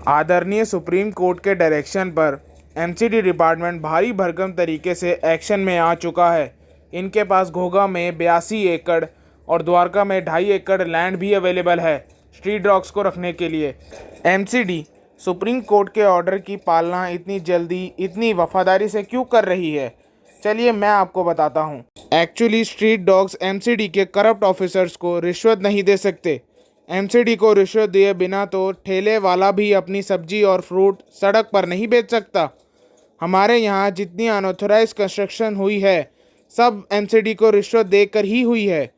आदरणीय supreme court के direction पर एमसीडी डिपार्टमेंट भारी भरकम तरीके से एक्शन में आ चुका है। इनके पास घोघा में 82 एकड़ और द्वारका में 2.5 एकड़ लैंड भी अवेलेबल है स्ट्रीट डॉग्स को रखने के लिए। एमसीडी सुप्रीम कोर्ट के ऑर्डर की पालना इतनी जल्दी इतनी वफादारी से क्यों कर रही है, चलिए मैं आपको बताता हूँ। एक्चुअली स्ट्रीट डॉग्स एमसीडी के करप्ट ऑफिसर्स को रिश्वत नहीं दे सकते। एमसीडी को रिश्वत दिए बिना तो ठेले वाला भी अपनी सब्जी और फ्रूट सड़क पर नहीं बेच सकता। हमारे यहाँ जितनी अनऑथराइज कंस्ट्रक्शन हुई है सब एमसीडी को रिश्वत देकर ही हुई है।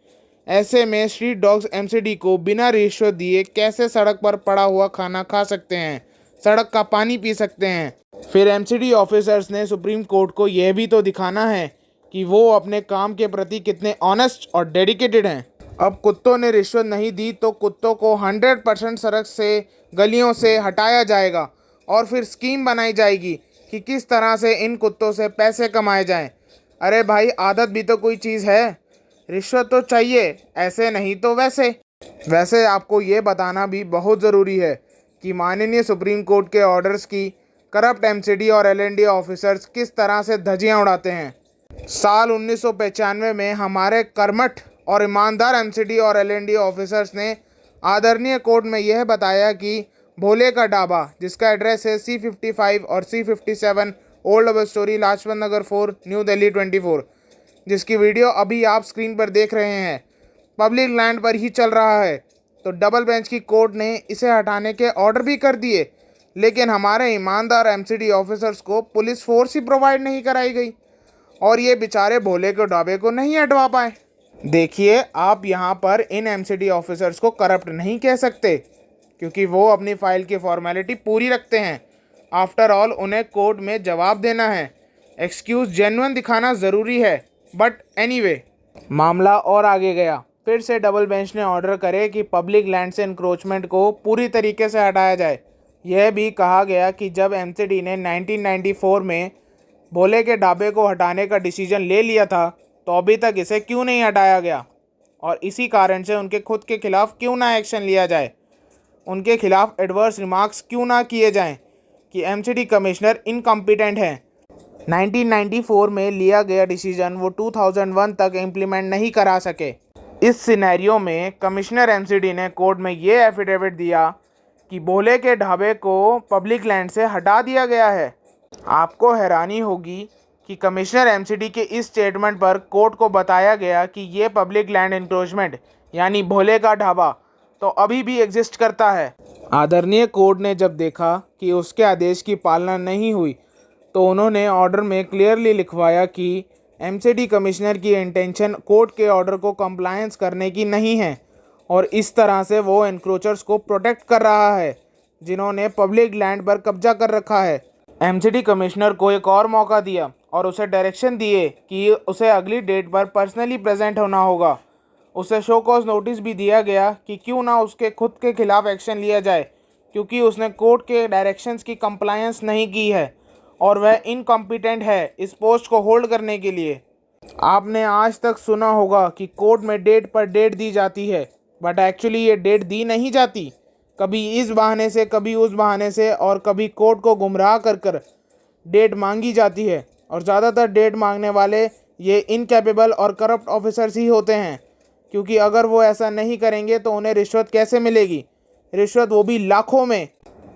ऐसे में स्ट्रीट डॉग्स एमसीडी को बिना रिश्वत दिए कैसे सड़क पर पड़ा हुआ खाना खा सकते हैं, सड़क का पानी पी सकते हैं। फिर एमसीडी ऑफिसर्स ने सुप्रीम कोर्ट को यह भी तो दिखाना है कि वो अपने काम के प्रति कितने ऑनेस्ट और डेडिकेटेड हैं। अब कुत्तों ने रिश्वत नहीं दी तो कुत्तों को 100% सड़क से गलियों से हटाया जाएगा और फिर स्कीम बनाई जाएगी कि किस तरह से इन कुत्तों से पैसे कमाए जाएं। अरे भाई, आदत भी तो कोई चीज़ है, रिश्वत तो चाहिए, ऐसे नहीं तो वैसे आपको ये बताना भी बहुत ज़रूरी है कि माननीय सुप्रीम कोर्ट के ऑर्डर्स की करप्ट एमसीडी और एलएनडी ऑफिसर्स किस तरह से धज्जियां उड़ाते हैं। साल 1995 में हमारे कर्मठ और ईमानदार एमसीडी और एलएनडी ऑफिसर्स ने आदरणीय कोर्ट में यह बताया कि भोले का ढाबा, जिसका एड्रेस है C55 और C57 old double storey Lajpat Nagar 4 New Delhi 24, जिसकी वीडियो अभी आप स्क्रीन पर देख रहे हैं, पब्लिक लैंड पर ही चल रहा है। तो डबल बेंच की कोर्ट ने इसे हटाने के ऑर्डर भी कर दिए, लेकिन हमारे ईमानदार एमसीडी ऑफिसर्स को पुलिस फोर्स ही प्रोवाइड नहीं कराई गई और ये बेचारे भोले के ढाबे को नहीं हटवा पाए। देखिए, आप यहाँ पर इन एमसीडी ऑफिसर्स को करप्ट नहीं कह सकते क्योंकि वो अपनी फाइल की फॉर्मेलिटी पूरी रखते हैं। आफ्टर ऑल उन्हें कोर्ट में जवाब देना है, एक्सक्यूज़ जेन्युइन दिखाना ज़रूरी है। बट एनीवे, मामला और आगे गया। फिर से डबल बेंच ने ऑर्डर करे कि पब्लिक लैंड से इंक्रोचमेंट को पूरी तरीके से हटाया जाए। यह भी कहा गया कि जब एमसीडी ने 1994 में भोले के ढाबे को हटाने का डिसीजन ले लिया था तो अभी तक इसे क्यों नहीं हटाया गया और इसी कारण से उनके खुद के खिलाफ क्यों ना एक्शन लिया जाए, उनके खिलाफ एडवर्स रिमार्क्स क्यों ना किए जाएं कि एमसीडी कमिश्नर इनकम्पिटेंट हैं। 1994 में लिया गया डिसीजन वो 2001 तक इम्प्लीमेंट नहीं करा सके। इस सिनेरियो में कमिश्नर एमसीडी ने कोर्ट में ये एफिडेविट दिया कि भोले के ढाबे को पब्लिक लैंड से हटा दिया गया है। आपको हैरानी होगी कि कमिश्नर एमसीडी के इस स्टेटमेंट पर कोर्ट को बताया गया कि ये पब्लिक लैंड इंक्रोचमेंट यानी भोले का ढाबा तो अभी भी एग्जिस्ट करता है। आदरणीय कोर्ट ने जब देखा कि उसके आदेश की पालना नहीं हुई तो उन्होंने ऑर्डर में क्लियरली लिखवाया कि एमसीडी कमिश्नर की इंटेंशन कोर्ट के ऑर्डर को कंप्लायंस करने की नहीं है और इस तरह से वो एनक्रोचर्स को प्रोटेक्ट कर रहा है जिन्होंने पब्लिक लैंड पर कब्जा कर रखा है। एमसीडी कमिश्नर को एक और मौका दिया और उसे डायरेक्शन दिए कि उसे अगली डेट पर पर्सनली प्रेजेंट होना होगा। उसे शो कॉज नोटिस भी दिया गया कि क्यों ना उसके खुद के खिलाफ एक्शन लिया जाए क्योंकि उसने कोर्ट के डायरेक्शंस की कंप्लायंस नहीं की है और वह इनकॉम्पिटेंट है इस पोस्ट को होल्ड करने के लिए। आपने आज तक सुना होगा कि कोर्ट में डेट पर डेट दी जाती है, बट एक्चुअली ये डेट दी नहीं जाती। कभी इस बहाने से, कभी उस बहाने से और कभी कोर्ट को गुमराह कर डेट मांगी जाती है और ज़्यादातर डेट मांगने वाले ये इनकैपेबल और करप्ट ऑफिसर्स ही होते हैं क्योंकि अगर वो ऐसा नहीं करेंगे तो उन्हें रिश्वत कैसे मिलेगी, रिश्वत वो भी लाखों में।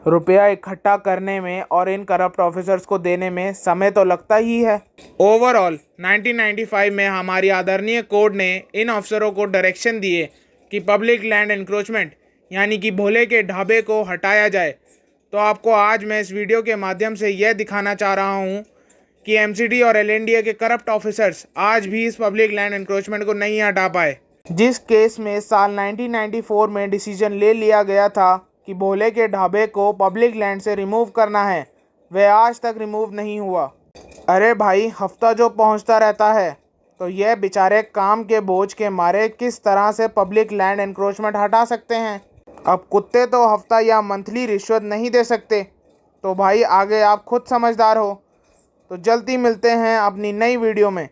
रुपया इकट्ठा करने में और इन करप्ट ऑफिसर्स को देने में समय तो लगता ही है। ओवरऑल 1995 में हमारी आदरणीय कोर्ट ने इन अफसरों को डायरेक्शन दिए कि पब्लिक लैंड इंक्रोचमेंट यानी कि भोले के ढाबे को हटाया जाए। तो आपको आज मैं इस वीडियो के माध्यम से यह दिखाना चाह रहा हूँ कि एमसीडी और एलएनडीए के करप्ट ऑफिसर्स आज भी इस पब्लिक लैंड इंक्रोचमेंट को नहीं हटा पाए। जिस केस में साल 1994 में डिसीजन ले लिया गया था कि भोले के ढाबे को पब्लिक लैंड से रिमूव करना है, वह आज तक रिमूव नहीं हुआ। अरे भाई, हफ्ता जो पहुंचता रहता है तो यह बेचारे काम के बोझ के मारे किस तरह से पब्लिक लैंड इंक्रोचमेंट हटा सकते हैं। अब कुत्ते तो हफ्ता या मंथली रिश्वत नहीं दे सकते, तो भाई आगे आप खुद समझदार हो। तो जल्दी मिलते हैं अपनी नई वीडियो में।